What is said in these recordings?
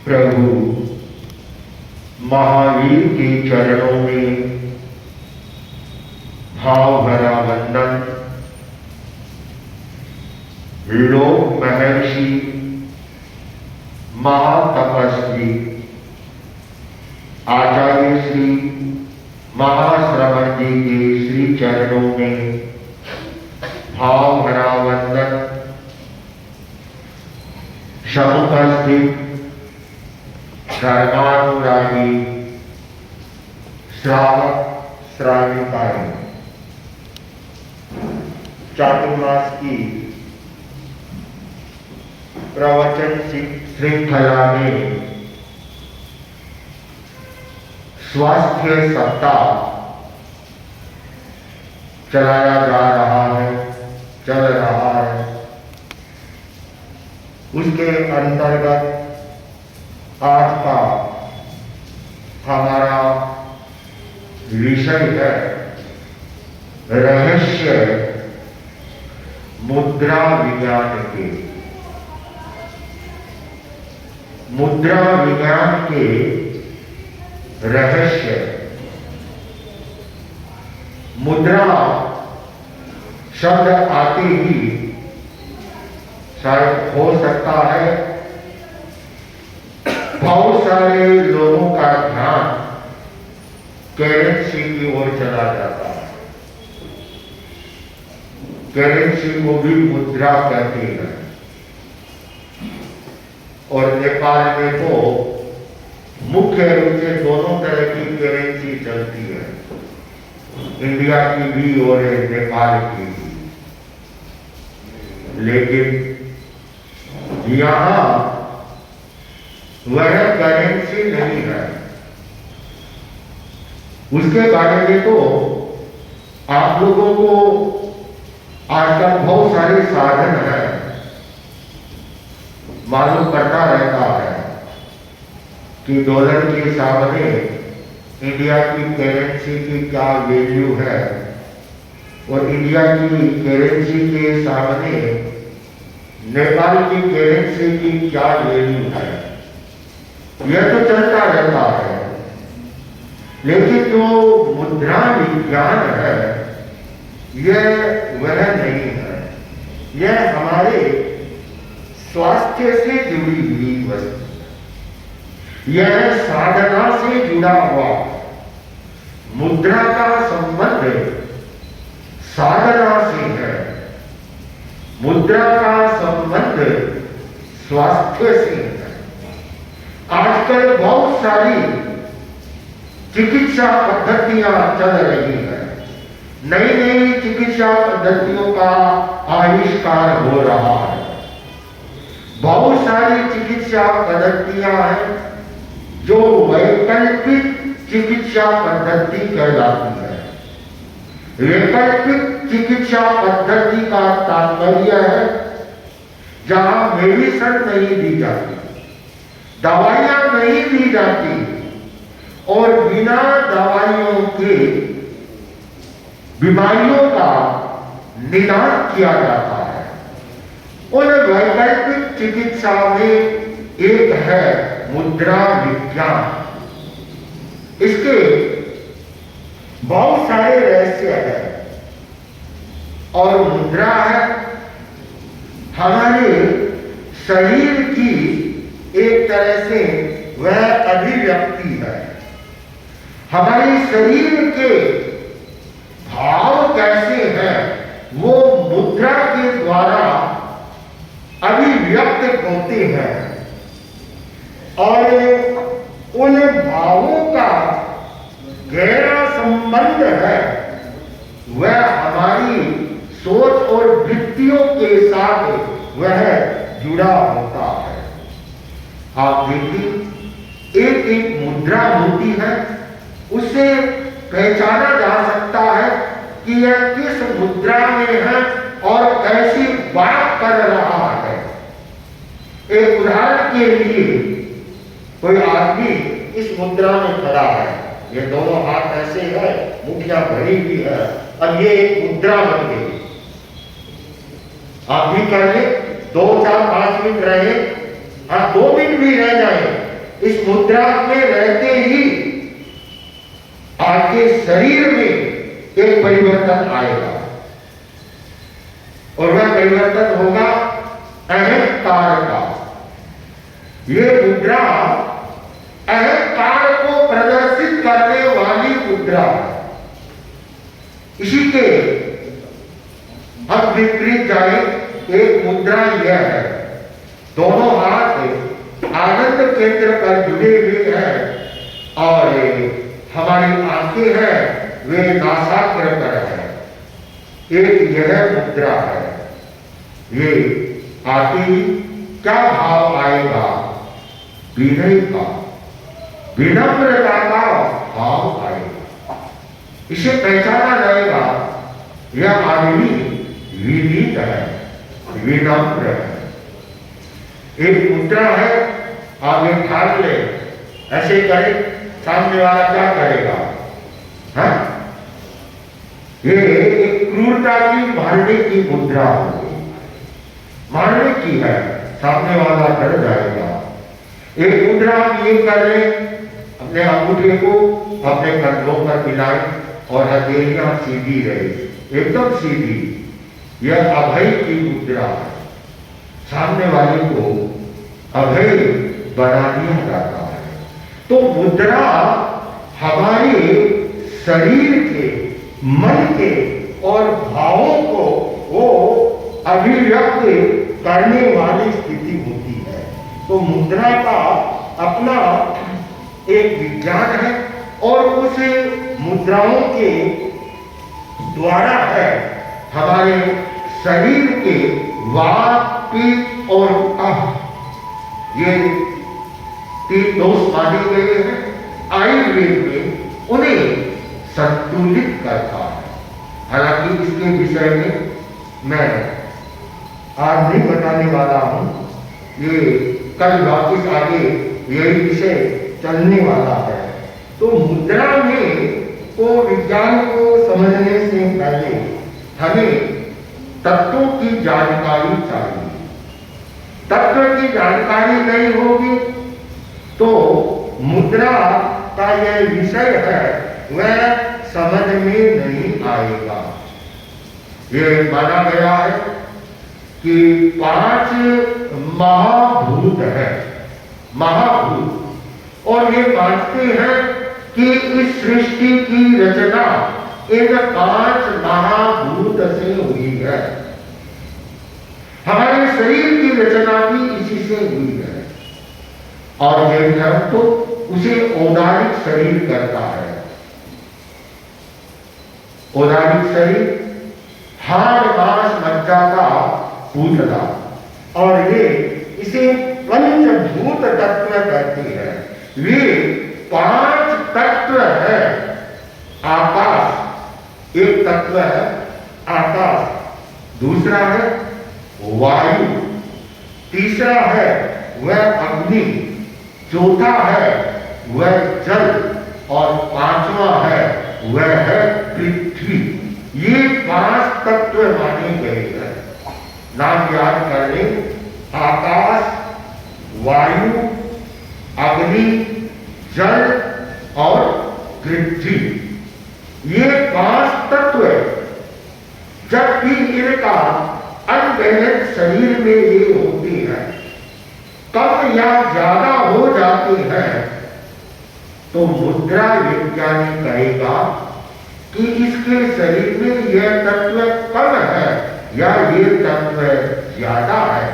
प्रभु महावीर के चरणों में भाव भरा वंदन। लोक महर्षि महातपस्वी आचार्य श्री महाश्रवण जी के श्री चरणों में भाव भरा वंदन। समुपस्थित धर्मानुरागी श्रावक श्राविकाएं, चातुर्मास की प्रवचन श्रृंखला में स्वास्थ्य सप्ताह चलाया जा रहा है, चल रहा है। उसके अंतर्गत आज का हमारा विषय है रहस्य मुद्रा विज्ञान के। मुद्रा विज्ञान के रहस्य। मुद्रा शब्द आते ही शायद हो सकता है बहुत सारे लोगों का ध्यान करेंसी की ओर चला जाता है। करेंसी को भी मुद्रा कहते हैं और नेपाल में तो मुख्य रूप से दोनों तरह की करेंसी चलती है, इंडिया की भी और नेपाल की भी। लेकिन यहां वह करेंसी नहीं है। उसके बारे में तो आप लोगों को आजकल बहुत सारे साधन हैं, मालूम करता रहता है कि डॉलर के सामने इंडिया की करेंसी की क्या वैल्यू है और इंडिया की करेंसी के सामने नेपाल की करेंसी की क्या वैल्यू है। यह तो चलता रहता है। लेकिन जो मुद्रा विज्ञान है यह वह नहीं है। यह हमारे स्वास्थ्य से जुड़ी हुई वस्तु, यह साधना से जुड़ा हुआ। मुद्रा का संबंध साधना से है, मुद्रा का संबंध स्वास्थ्य से है। आजकल बहुत सारी चिकित्सा पद्धतियां चल रही हैं, नई नई चिकित्सा पद्धतियों का आविष्कार हो रहा है। बहुत सारी चिकित्सा पद्धतियां हैं जो वैकल्पिक चिकित्सा पद्धति कहलाती है। वैकल्पिक चिकित्सा पद्धति का तात्पर्य है जहां मेडिसिन नहीं दी जाती, दवाइयां नहीं दी जाती और बिना दवाइयों के बीमारियों का निदान किया जाता है। उन वैकल्पिक चिकित्सा में एक है मुद्रा विज्ञान। इसके बहुत सारे रहस्य हैं और मुद्रा है हमारे शरीर की एक तरह से वह अभिव्यक्ति है। हमारे शरीर के भाव कैसे हैं वो मुद्रा के द्वारा अभिव्यक्त होते हैं और उन भावों का गहरा संबंध है वह हमारी सोच और वृत्तियों के साथ वह जुड़ा होता है। आप देखिए एक एक मुद्रा होती है, उसे पहचाना जा सकता है कि यह किस मुद्रा में है और कैसी बात कर रहा है। एक उदाहरण के लिए कोई आदमी इस मुद्रा में खड़ा है, ये दोनों हाथ ऐसे है, मुठिया भरी हुई है और ये एक मुद्रा बन गई। आप भी कर ले, 2, 4, 5 मिनट रहे, 2 मिनट भी रह जाए इस मुद्रा में रहते ही आपके शरीर में एक परिवर्तन आएगा और वह परिवर्तन होगा अहंकार का। ये मुद्रा अहंकार को प्रदर्शित करने वाली मुद्रा है। इसी के हम विपरीत जाए, एक मुद्रा यह है, दोनों हाथ आनंद केंद्र पर जुड़े हुए हैं और हमारी आंखें हैं वे नासाग्र पर है। एक यह मुद्रा है। ये आती ही क्या भाव आएगा? विनय का, विनम्रता का भाव आएगा। इसे पहचाना जाएगा यह आदमी विनीत है, विनम्र है। एक मुद्रा है, आगे ठान ले, ऐसे करे, सामने वाला क्या करेगा? हाँ? ये एक क्रूरता की मारने की मुद्रा होगी, मारने की है, सामने वाला डर जाएगा। एक मुद्रा हम ये कर रहे, अपने अंगूठे को अपने कंधों पर मिलाए और हथेलियां सीधी रहे, एकदम सीधी। यह अभय की मुद्रा है। सामने वाले को अभय बना दिया जाता है। तो मुद्रा हमारे शरीर के, मन के और भावों को वो अभिव्यक्त करने वाली स्थिति होती है। तो मुद्रा का अपना एक विज्ञान है और उस मुद्राओं के द्वारा है हमारे शरीर के वात, पित्त और कफ, ये 3 दोष माने गए हैं। आयुर्वेद में उन्हें संतुलित करता है। हालांकि इसके विषय में मैं आज नहीं बताने वाला हूं, ये कल वापस आगे यही विषय चलने वाला है। तो मुद्रा में को विज्ञान को समझने से पहले हमें तत्वों की जानकारी चाहिए। तत्व की जानकारी नहीं होगी तो मुद्रा का यह विषय है वह समझ में नहीं आएगा। ये माना गया है कि 5 महाभूत है, महाभूत, और ये मानते हैं कि इस सृष्टि की रचना इन 5 महाभूत से हुई है। हमारे शरीर की रचना भी इसी से हुई है और जैन धर्म तो उसे औदारिक शरीर करता है। औदारिक शरीर हाड़ मांस मज्जा का पुतला, और ये इसे पंचभूत तत्व कहती है। वे 5 तत्व है। आकाश एक तत्व है, आकाश। दूसरा है वायु, तीसरा है वह अग्नि, चौथा है वह जल और 5वां है वह है पृथ्वी। ये 5 तत्व माने गए हैं। नाम याद कर लें, आकाश, वायु, अग्नि, जल और पृथ्वी। ये 5 तत्व जब भी इनका अनबैलेंस शरीर में ये होती है, कम या ज्यादा हो जाती है, तो मुद्रा विज्ञानी कहेगा कि इसके शरीर में यह तत्व कम है या ये तत्व ज्यादा है,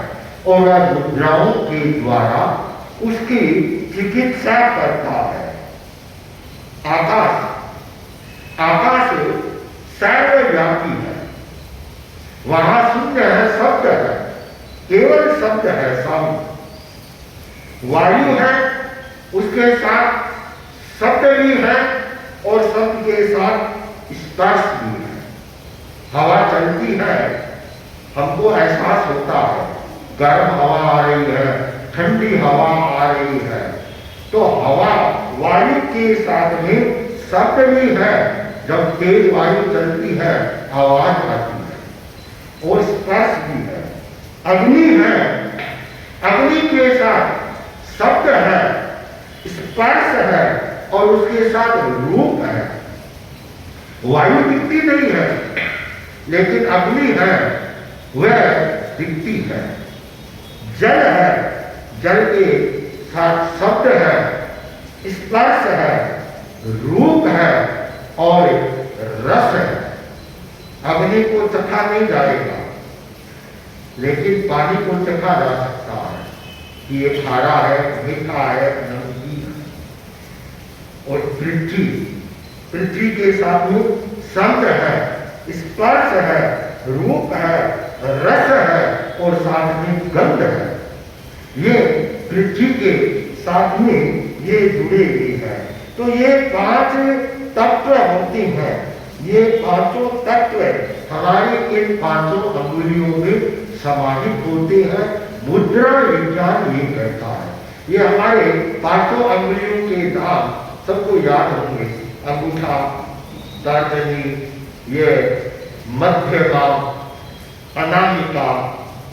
और वह मुद्राओं के द्वारा उसकी चिकित्सा करता है। आकाश, आकाश सर्वव्यापी है, वहां शून्य है, शब्द है, केवल शब्द है, साउंड। वायु है, उसके साथ शब्द भी है और शब्द के साथ स्पर्श भी है। हवा चलती है, हमको एहसास होता है गर्म हवा आ रही है, ठंडी हवा आ रही है। तो हवा वायु के साथ में शब्द भी है, जब तेज वायु चलती है आवाज आती है, और स्पर्श भी है। अग्नि है, अग्नि के साथ शब्द है, स्पर्श है और उसके साथ रूप है। वायु दिखती नहीं है, लेकिन अग्नि है, वह दिखती है। जल है, जल के साथ शब्द है, स्पर्श है, रूप है और रस है। अग्नि को चखा नहीं जाएगा, लेकिन पानी को चखा जा सकता है कि ये खारा है, मीठा है, नमकीन है। और पृथ्वी, पृथ्वी के साथ में शब्द है, स्पर्श है, रूप है, रस है और साथ में गंध है। ये पृथ्वी के साथ में ये जुड़े हुए हैं। तो ये 5 तत्व होते हैं। ये 5 तत्व हमारी इन 5 अंगुलियों में समाहित होते हैं। मुद्रा विज्ञान ये कहता है। ये हमारे 5 अंगुलियों के नाम सबको याद होंगे। अंगूठा, तर्जनी, ये मध्यमा, अनामिका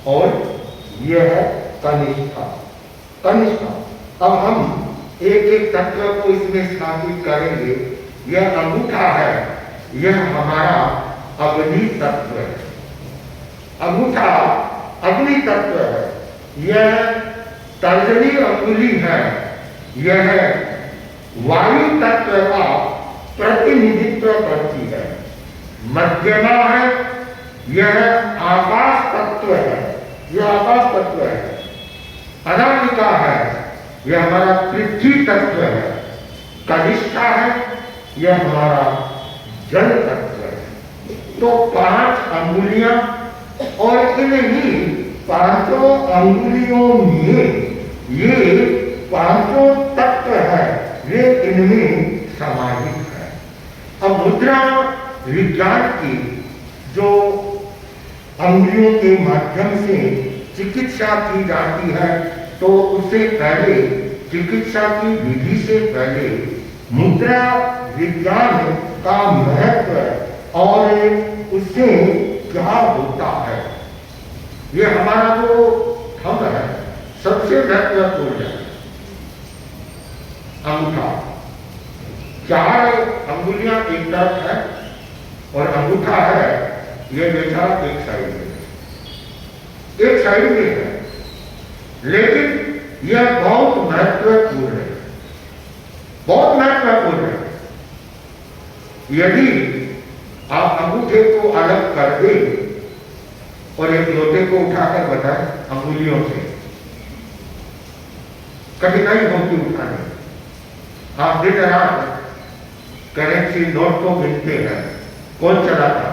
और ये है कनिष्ठा। कनिष्ठा। अब हम एक एक तत्व को इसमें स्थापित करेंगे। यह अंगूठा है, यह हमारा अग्नि तत्व है। अंगूठा अग्नि तत्व है। यह तर्जनी अंगुली है, यह वायु तत्व का प्रतिनिधित्व करती है। मध्यमा है, यह आकाश तत्व है, यह आकाश तत्व है। अनामिका है, यह हमारा पृथ्वी तत्व है। कनिष्ठा है, यह हमारा जल तत्व है। तो 5 अंगुलियां और इन्हीं 5 अंगुलियों में ये 5 तत्व है, वे इनमें समाहित है। अब मुद्रा विज्ञान की जो अंगुलियों के माध्यम से चिकित्सा की जाती है, तो उससे पहले चिकित्सा की विधि से पहले मुद्रा विज्ञान का महत्व और उससे क्या होता है। ये हमारा जो थंब है सबसे महत्वपूर्ण है। अंगूठा, 4 अंगुलियां एक तरफ है और अंगूठा है ये बेचारा एक साइड में, एक साइड में है। लेकिन यह बहुत महत्वपूर्ण है, बहुत महत्वपूर्ण है। यदि आप अंगूठे को अलग कर दें और एक लोटे को उठाकर बताएं अंगुलियों से, कठिनाई होती उठाने। आप दिन रात करेंसी नोट को गिनते हैं, कौन चलाता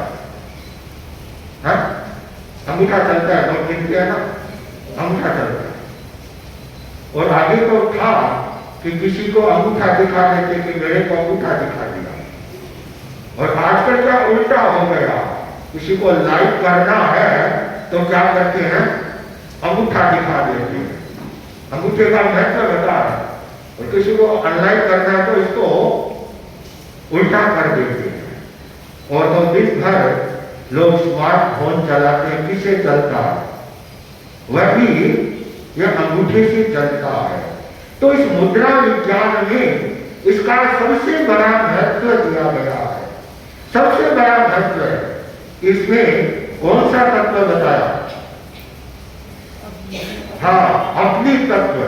है? अंगूठा चलता है, नोट गिनते हैं ना, अंगूठा चलता है। और आगे तो था कि किसी को अंगूठा दिखा देते कि मेरे को अंगूठा दिखा दिया। और आजकल क्या उल्टा हो गया, किसी को लाइक करना है तो क्या करते हैं, अंगूठा दिखा देते हैं, अंगूठे का महत्व बता है। और किसी को अनलाइक करना है तो इसको उल्टा कर देते हैं। और तो दिन भर लोग स्मार्टफोन चलाते हैं, किसे चलता है? वह भी यह अंगूठे से चलता है। तो इस मुद्रा विज्ञान में इसका सबसे बड़ा महत्व दिया गया है, सबसे बड़ा महत्व है। इसमें कौन सा तत्व बताया? हाँ, अग्नि तत्व।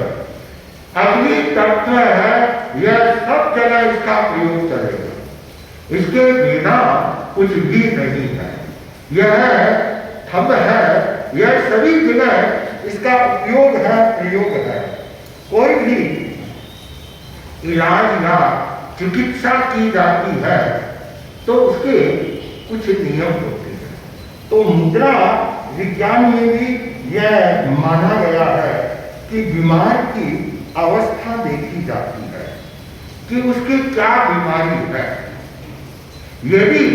अग्नि तत्व है, यह सब जगह इसका प्रयोग चलेगा, इसके बिना कुछ भी नहीं है। यह थंब है, यह सभी जगह इसका उपयोग है, प्रयोग है। कोई भी इलाज या चिकित्सा की जाती है तो उसके कुछ नियम होते हैं। तो मुद्रा विज्ञान में भी यह माना गया है कि बीमार की अवस्था देखी जाती है कि उसकी क्या बीमारी है। यदि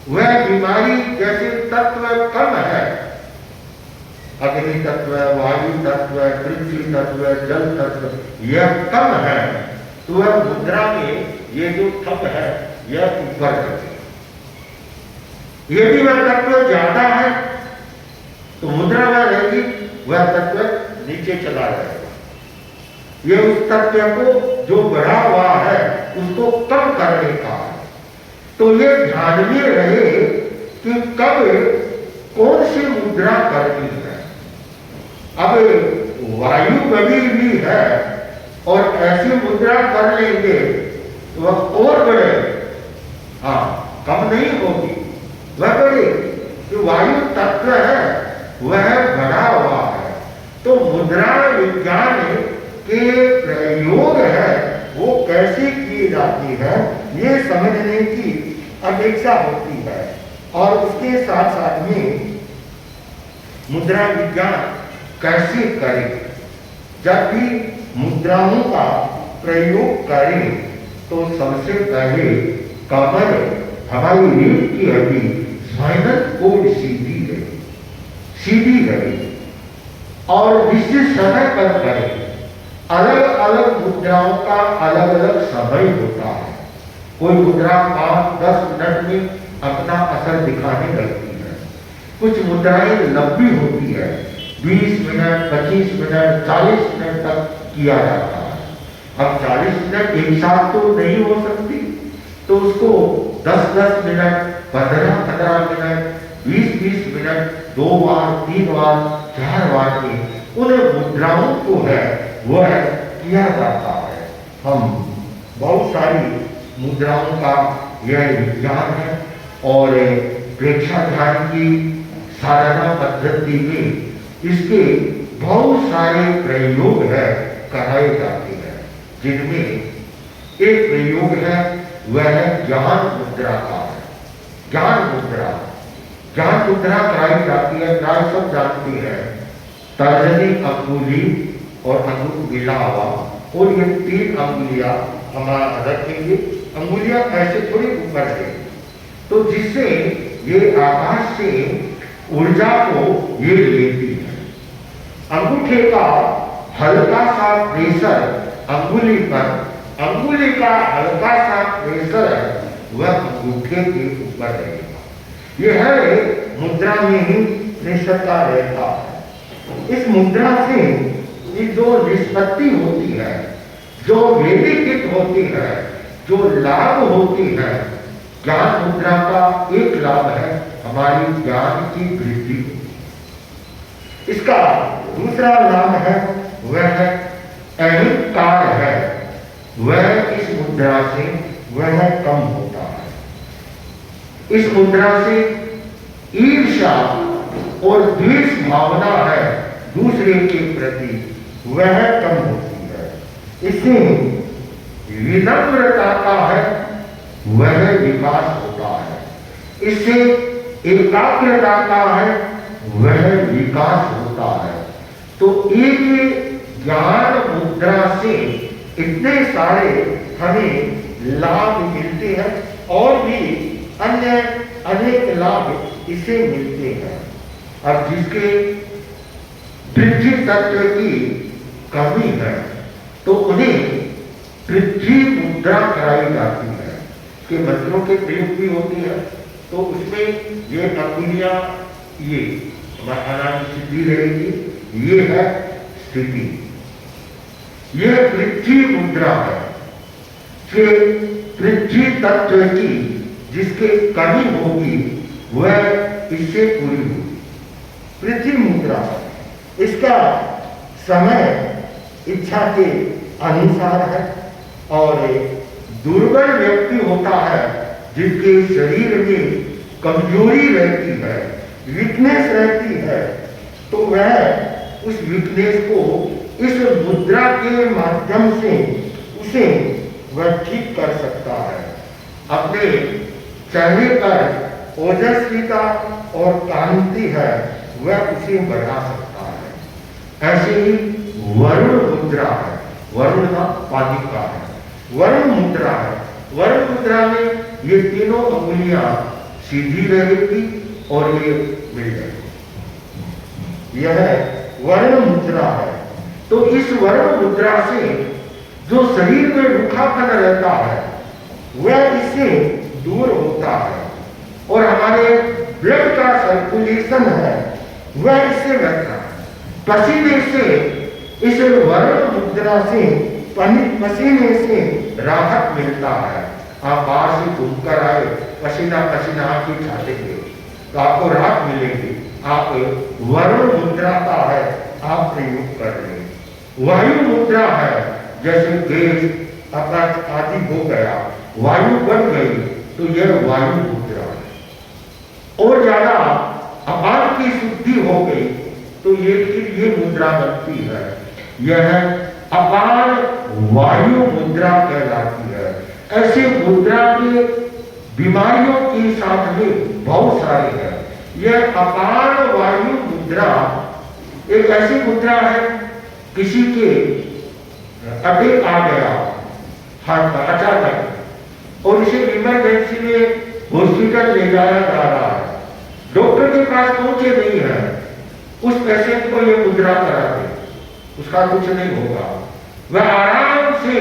वह बीमारी जैसे तत्व कम है, अग्नि तत्व, वायु तत्व, पृथ्वी तत्व, जल तत्व, यह कम है, तो वह मुद्रा में ये जो थंब है यह ऊपर करते। यदि वह तत्व ज्यादा है तो मुद्रा में रहेगी, वह तत्व नीचे चला जाएगा। ये उस तथ्य को जो बढ़ा हुआ है उसको कम करने का है। तो ये ध्यान में रहे कि कब कौन सी मुद्रा करनी है। अब वायु गति भी है और ऐसी मुद्रा कर लेंगे तो वह और बढ़े, हाँ कम नहीं होगी, वह बढ़ेगी। जो वायु तत्व है वह बढ़ा हुआ है। तो मुद्रा विज्ञान के प्रयोग है वो कैसे की जाती है ये समझने की अपेक्षा होती है। और उसके साथ साथ में मुद्रा विज्ञान कैसे करें। जब भी मुद्राओं का प्रयोग करें तो सबसे पहले कमर हमारी रीढ़ की हड्डी स्पाइनल कोड सीधी रहे और निश्चित समय पर करें। अलग अलग मुद्राओं का अलग अलग समय होता है। कोई मुद्रा 5-10 मिनट में अपना असर दिखाने लगती है। कुछ मुद्राएं लंबी होती है, 20 मिनट, 25 मिनट, 40 मिनट तक किया जाता है। अब 40 मिनट एक साथ तो नहीं हो सकती, तो उसको 10-10 मिनट, 15-15 मिनट, 20-20 मिनट, 2 बार, 3 बार, 4 बार में उन मुद्राओं को है वह किया जाता है। हम बहुत सारी मुद्राओं का यह विज्ञान है और प्रेक्षाध्यान की साधना पद्धति में इसके बहुत सारे प्रयोग है कराए जाते हैं। जिनमें एक प्रयोग है वह है ज्ञान मुद्रा का है। ज्ञान मुद्रा कराई जाती है। प्राय सब जानते हैं, तर्जनी अंगुली और अंगुलियावा, और ये 3 अंगुलियां हमारा रखेंगे। अंगुलियां ऐसे थोड़ी ऊपर है, तो जिससे ये आकाश से ऊर्जा को ये लेती है। अंगूठे का हल्का सा प्रेशर अंगुली पर, अंगुली का हल्का सा प्रेशर वह अंगूठे के ऊपर रहेगा। यह है मुद्रा में ही प्रेशर का रहता है। इस मुद्रा से ये जो निष्पत्ति होती है, जो बेनिफिट होती है, जो लाभ होती है, ज्ञान मुद्रा का एक लाभ है हमारी ज्ञान की वृद्धि। इसका दूसरा लाभ है वह है अहंकार है, वह इस मुद्रा से वह कम होता है। इस मुद्रा से ईर्ष्या और द्वेष भावना है दूसरे के प्रति वह कम होती है। इससे विनम्रता का है वह विकास होता है। इससे एकाग्रता का है वह विकास होता है। तो एक ज्ञान मुद्रा से इतने सारे हमें लाभ मिलते हैं और भी अन्य अनेक लाभ इसे मिलते हैं। अब जिसके पृथ्वी तत्व की कमी है तो उन्हें पृथ्वी मुद्रा कराई जाती है कि मंत्रों के प्रयोग भी होती है। तो उसमें ये अंगुलियां ये हमारा सिद्धि रहेगी, ये है स्थिति। यह पृथ्वी मुद्रा है कि पृथ्वी तत्व की जिसके कमी होगी वह इससे पूरी होगी। पृथ्वी मुद्रा इसका समय इच्छा के अनुसार है और दुर्बल व्यक्ति होता है जिसके शरीर में कमजोरी रहती है, वीकनेस रहती है, तो वह उस वीकनेस को इस मुद्रा के माध्यम से उसे वह ठीक कर सकता है। अपने चेहरे पर ओजस्विता और कांति है वह उसे बढ़ा सकता है। ऐसे ही वरुण मुद्रा है, वरुण का पानी का है, वरुण मुद्रा है। वरुण मुद्रा में ये तीनों अंगुलियां सीधी रहेगी और ये मिल जाएगी। यह वरुण मुद्रा है। तो इस वरुण मुद्रा से जो शरीर में रूखापन रहता है वह इससे दूर होता है और हमारे ब्लड का सर्कुलेशन है वह इससे बढ़ता है। पसीने से इस वर्ण मुद्रा से पसीने से राहत मिलता है। आप बाहर से घूमकर आए, पसीना पसीना आपकी छाटेंगे तो आपको राहत मिलेगी। आप वर्ण मुद्रा का है आप प्रयोग कर रहे हैं। वायु मुद्रा है, जैसे गैस आकाश आदि हो गया, वायु बन गई तो यह वायु मुद्रा है। और ज्यादा अपान की शुद्धि हो गई तो ये मुद्रा बनती है। यह अपान वायु मुद्रा कहलाती है। ऐसे मुद्रा के बीमारियों के साथ में बहुत सारे हैं। यह अपान वायु मुद्रा एक ऐसी मुद्रा है, किसी के अटैक आ गया हार्ट का अचानक और इसे इमरजेंसी में हॉस्पिटल ले जाया जा रहा है, डॉक्टर के पास पहुंचे नहीं है, उस पेशेंट को यह मुद्रा करा दे, उसका कुछ नहीं होगा, वह आराम से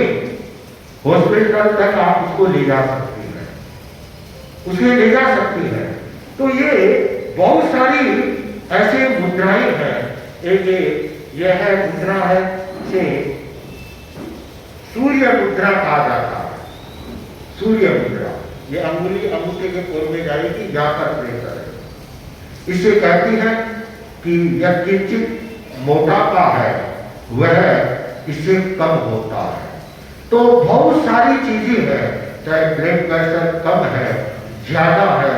हॉस्पिटल तक आप उसको ले जा सकते हैं, उसे ले जा सकते हैं। तो ये बहुत सारी ऐसे मुद्राएं हैं। एक यह है मुद्रा है से सूर्य मुद्रा कहा जाता है। सूर्य मुद्रा ये अंगुली अंगूठे के कोर में जाएगी, जाकर प्रेशर है। इससे कहती है कि यह किंचित मोटापा है वह इससे कम होता है। तो बहुत सारी चीजें हैं, चाहे ब्लड प्रेशर कम है ज्यादा है,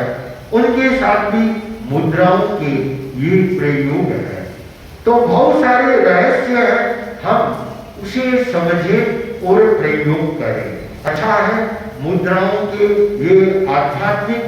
उनके साथ भी मुद्राओं के ये प्रयोग है। तो बहुत सारे रहस्य हैं, हम उसे समझें और प्रयोग करें। अच्छा है मुद्राओं के ये आध्यात्मिक